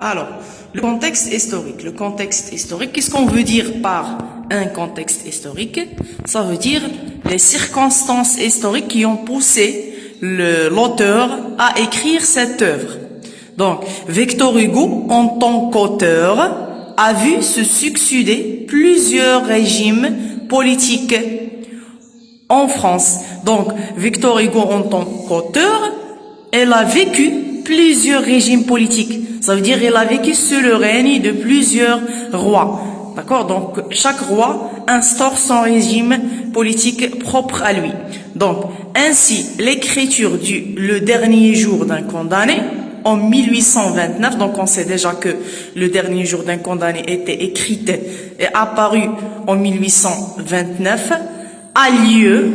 Alors, le contexte historique. Le contexte historique, qu'est-ce qu'on veut dire par un contexte historique? Ça veut dire les circonstances historiques qui ont poussé l'auteur à écrire cette œuvre. Donc, Victor Hugo, en tant qu'auteur, a vu se succéder plusieurs régimes politiques en France. Donc, Victor Hugo, en tant qu'auteur, elle a vécu plusieurs régimes politiques. Ça veut dire qu'elle a vécu sous le règne de plusieurs rois. D'accord? Donc, chaque roi instaure son régime politique propre à lui. Donc, ainsi, l'écriture du Le dernier jour d'un condamné, en 1829, donc on sait déjà que Le dernier jour d'un condamné était écrite et apparu en 1829, a lieu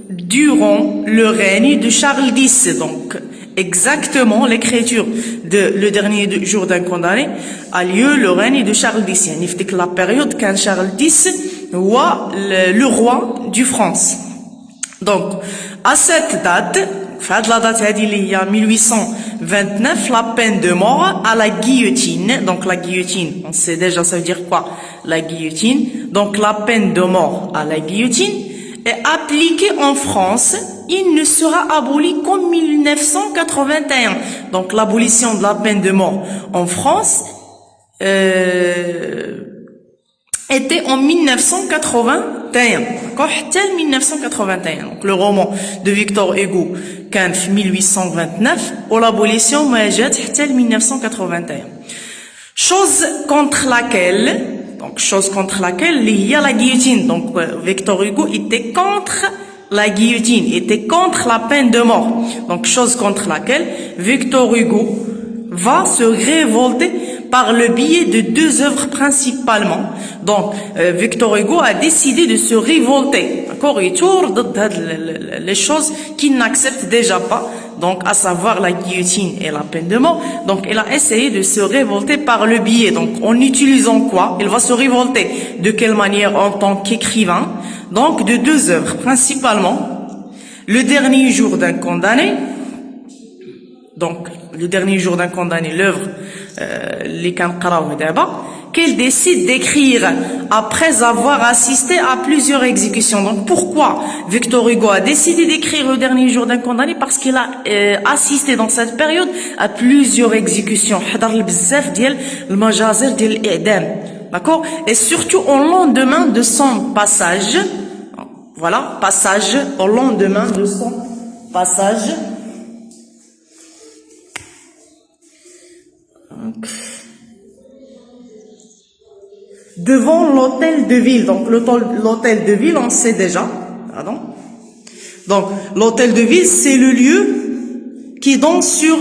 durant le règne de Charles X. Donc, exactement, l'écriture de Le dernier jour d'un condamné a lieu le règne de Charles X. Yani fdik la période quand Charles X wa le roi du France. Donc, à cette date, la date il y a 1829, la peine de mort à la guillotine. Donc la guillotine, on sait déjà ça veut dire quoi, la guillotine. Donc la peine de mort à la guillotine est appliquée en France. Il ne sera aboli qu'en 1981. Donc l'abolition de la peine de mort en France était en 1981. D'accord, 1981. Donc le roman de Victor Hugo كان في 1829 والabolition ما جات حتى 1981. Chose contre laquelle il y a la guillotine. Donc Victor Hugo était contre la guillotine, était contre la peine de mort. Donc chose contre laquelle Victor Hugo va se révolter par le biais de deux œuvres principalement. Donc, Victor Hugo a décidé de se révolter. D'accord? Il tourne les choses qu'il n'accepte déjà pas. Donc, à savoir la guillotine et la peine de mort. Donc, il a essayé de se révolter par le biais. Donc, en utilisant quoi? Il va se révolter. De quelle manière? En tant qu'écrivain. Donc, de deux œuvres principalement. Le dernier jour d'un condamné. Donc, Le dernier jour d'un condamné, l'œuvre, les Kanqaraou d'Aba, qu'elle décide d'écrire après avoir assisté à plusieurs exécutions. Donc, pourquoi Victor Hugo a décidé d'écrire Le dernier jour d'un condamné? Parce qu'il a assisté dans cette période à plusieurs exécutions. D'accord? Et surtout au lendemain de son passage. Voilà, passage, au lendemain de son passage. Devant l'hôtel de ville. Donc, l'hôtel de ville, on sait déjà. Pardon. Donc, l'hôtel de ville, c'est le lieu qui donne sur...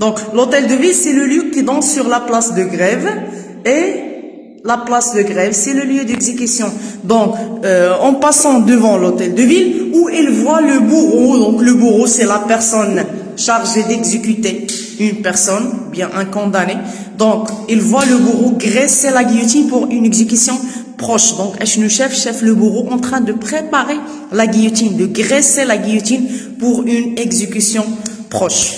Donc, l'hôtel de ville, c'est le lieu qui donne sur la place de Grève. Et la place de Grève, c'est le lieu d'exécution. Donc, en passant devant l'hôtel de ville, où il voit le bourreau. Donc, le bourreau, c'est la personne chargée d'exécuter une personne, bien un condamné. Donc, il voit le bourreau graisser la guillotine pour une exécution proche. Donc, chef le bourreau en train de préparer la guillotine, de graisser la guillotine pour une exécution proche.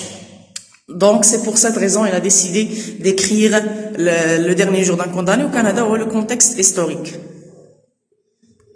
Donc, c'est pour cette raison qu'il a décidé d'écrire Le dernier jour d'un condamné au Canada ou le contexte historique.